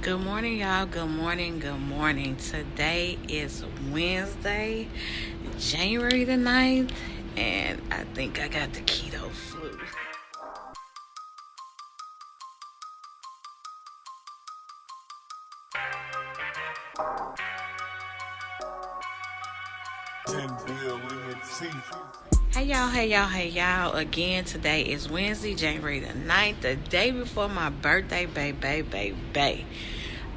Good morning, y'all. Good morning. Good morning. Today is Wednesday, January the 9th, and I think I got the keto flu. Hey y'all. Again, today is Wednesday, January the 9th, the day before my birthday, baby.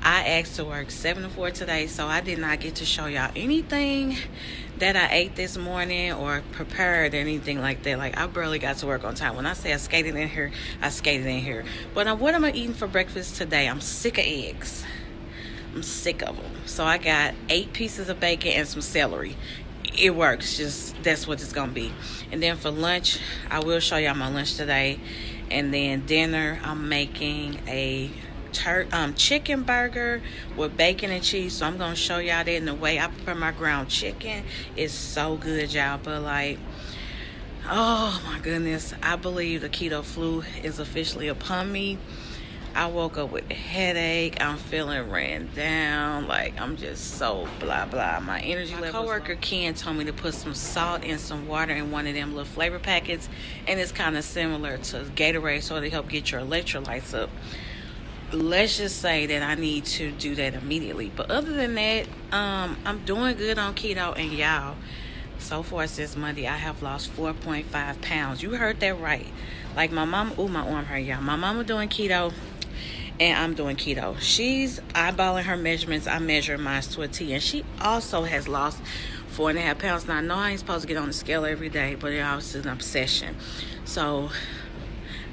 I asked to work 7 to 4 today, so I did not get to show y'all anything that I ate this morning or prepared or anything like that. Like, I barely got to work on time. When I say I skated in here, I skated in here. But what am I eating for breakfast today? I'm sick of eggs. I'm sick of them. So I got 8 pieces of bacon and some celery. It works. Just that's what it's gonna be. And then for lunch, I will show y'all my lunch today. And then dinner, I'm making a chicken burger with bacon and cheese. So I'm gonna show y'all that in the way I prepare my ground chicken. It's so good, y'all. But like, oh my goodness, I believe the keto flu is officially upon me. I woke up with a headache. I'm feeling ran down. Like, I'm just so blah blah. My energy level. My coworker Ken told me to put some salt and some water in one of them little flavor packets, and it's kind of similar to Gatorade, so they help get your electrolytes up. Let's just say that I need to do that immediately. But other than that, I'm doing good on keto, and y'all, so far since Monday, I have lost 4.5 pounds. You heard that right. Like my mom, my arm hurt, y'all. My mama doing keto, and I'm doing keto. She's eyeballing her measurements. I measure mine to a T, and she also has lost 4.5 pounds. Now, I know I ain't supposed to get on the scale every day, but it's an obsession. So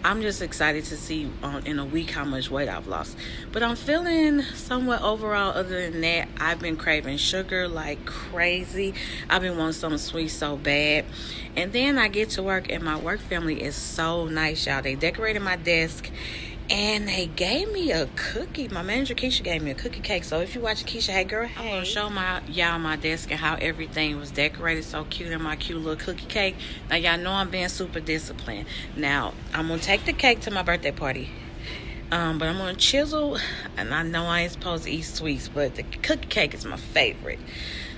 I'm just excited to see in a week how much weight I've lost. But I'm feeling somewhat overall. Other than that, I've been craving sugar like crazy. I've been wanting something sweet so bad. And then I get to work, and my work family is so nice, y'all. They decorated my desk, and they gave me a cookie. My manager, Keisha, gave me a cookie cake. So if you watch Keisha, hey girl, hey. I'm going to show y'all my desk and how everything was decorated so cute in my cute little cookie cake. Now, y'all know I'm being super disciplined. Now, I'm going to take the cake to my birthday party. But I'm going to chisel. And I know I ain't supposed to eat sweets, but the cookie cake is my favorite.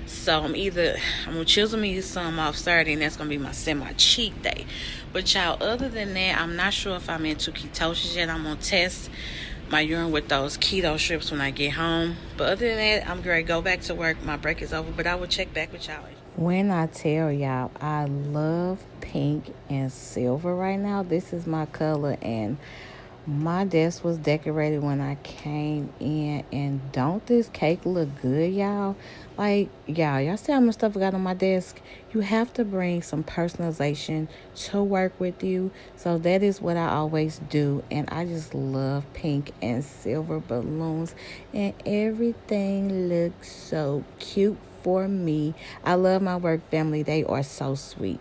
So I'm going to chisel me some off Saturday, and that's going to be my semi-cheat day. But y'all, other than that, I'm not sure if I'm into ketosis yet. I'm going to test my urine with those keto strips when I get home. But other than that, I'm going to go back to work. My break is over, but I will check back with y'all. When I tell y'all, I love pink and silver right now. This is my color, and my desk was decorated when I came in, and don't this cake look good, y'all? Like, y'all see how much stuff I got on my desk? You have to bring some personalization to work with you. So that is what I always do, and I just love pink and silver balloons, and everything looks so cute for me. I love my work family. They are so sweet.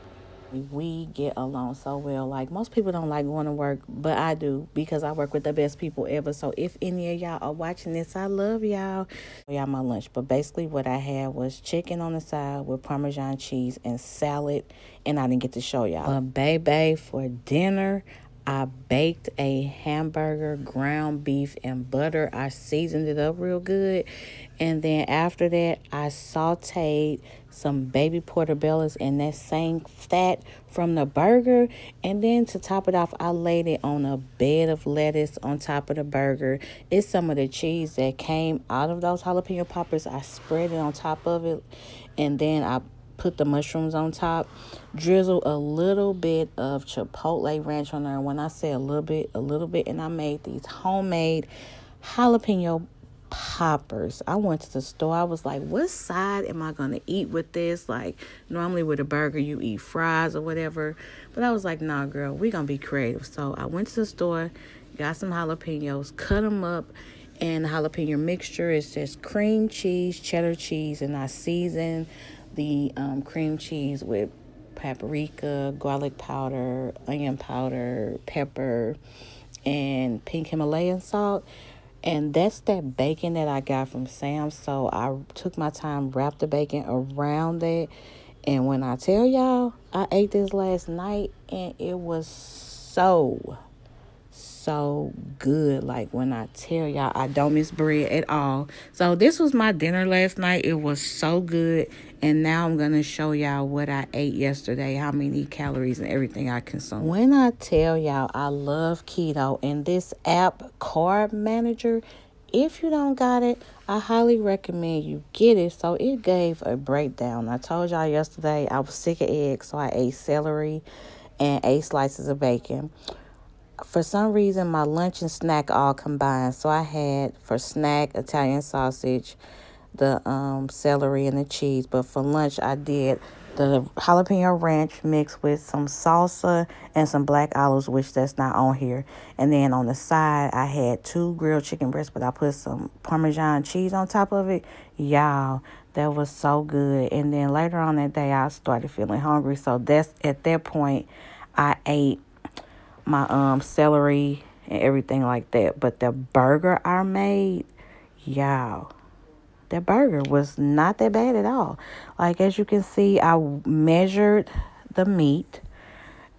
We get along so well. Like, most people don't like going to work, but I do, because I work with the best people ever. So if any of y'all are watching this, I love y'all. Y'all my lunch. But basically what I had was chicken on the side with Parmesan cheese and salad, and I didn't get to show y'all. But baby, for dinner, I baked a hamburger, ground beef, and butter. I seasoned it up real good. And then after that, I sauteed some baby portobellos in that same fat from the burger. And then to top it off, I laid it on a bed of lettuce on top of the burger. It's some of the cheese that came out of those jalapeno poppers. I spread it on top of it. And then I put the mushrooms on top, drizzle a little bit of chipotle ranch on there. And when I say a little bit, and I made these homemade jalapeno poppers. I went to the store. I was like, what side am I going to eat with this? Like, normally with a burger, you eat fries or whatever. But I was like, nah, girl, we going to be creative. So I went to the store, got some jalapenos, cut them up. And the jalapeno mixture is just cream cheese, cheddar cheese, and I season the cream cheese with paprika, garlic powder, onion powder, pepper, and pink Himalayan salt. And that's that bacon that I got from Sam's. So I took my time, wrapped the bacon around that. And when I tell y'all, I ate this last night, and it was so so good. Like, when I tell y'all, I don't miss bread at all. So this was my dinner last night. It was so good. And now I'm going to show y'all what I ate yesterday, how many calories and everything I consumed. When I tell y'all I love keto, and this app, Carb Manager, if you don't got it, I highly recommend you get it. So it gave a breakdown. I told y'all yesterday I was sick of eggs, so I ate celery and 8 slices of bacon. For some reason, my lunch and snack all combined. So I had, for snack, Italian sausage, the celery and the cheese. But for lunch, I did the jalapeno ranch mixed with some salsa and some black olives, which that's not on here. And then on the side, I had 2 grilled chicken breasts, but I put some Parmesan cheese on top of it. Y'all, that was so good. And then later on that day, I started feeling hungry. So that's at that point, I ate my celery and everything like that. But the burger I made, y'all, that burger was not that bad at all. Like, as you can see, I measured the meat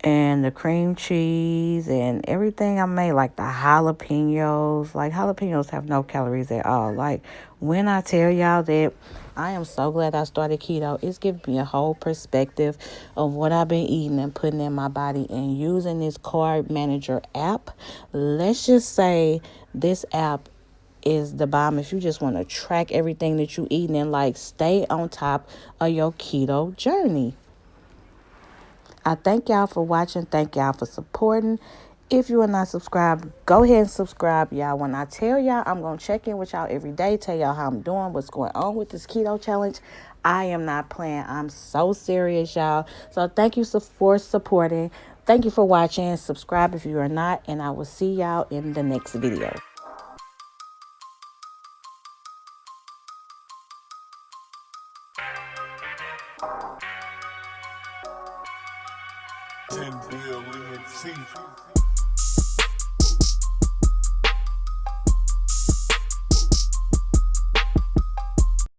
and the cream cheese and everything I made, like the jalapenos. Like, jalapenos have no calories at all. Like, when I tell y'all that I am so glad I started keto, it's given me a whole perspective of what I've been eating and putting in my body, and using this Carb Manager app. Let's just say this app is the bomb if you just want to track everything that you eating and, like, stay on top of your keto journey. I thank y'all for watching. Thank y'all for supporting. If you are not subscribed, go ahead and subscribe, y'all. When I tell y'all, I'm going to check in with y'all every day, tell y'all how I'm doing, what's going on with this keto challenge. I am not playing. I'm so serious, y'all. So thank you for supporting. Thank you for watching. Subscribe if you are not, and I will see y'all in the next video. $10 billion teeth.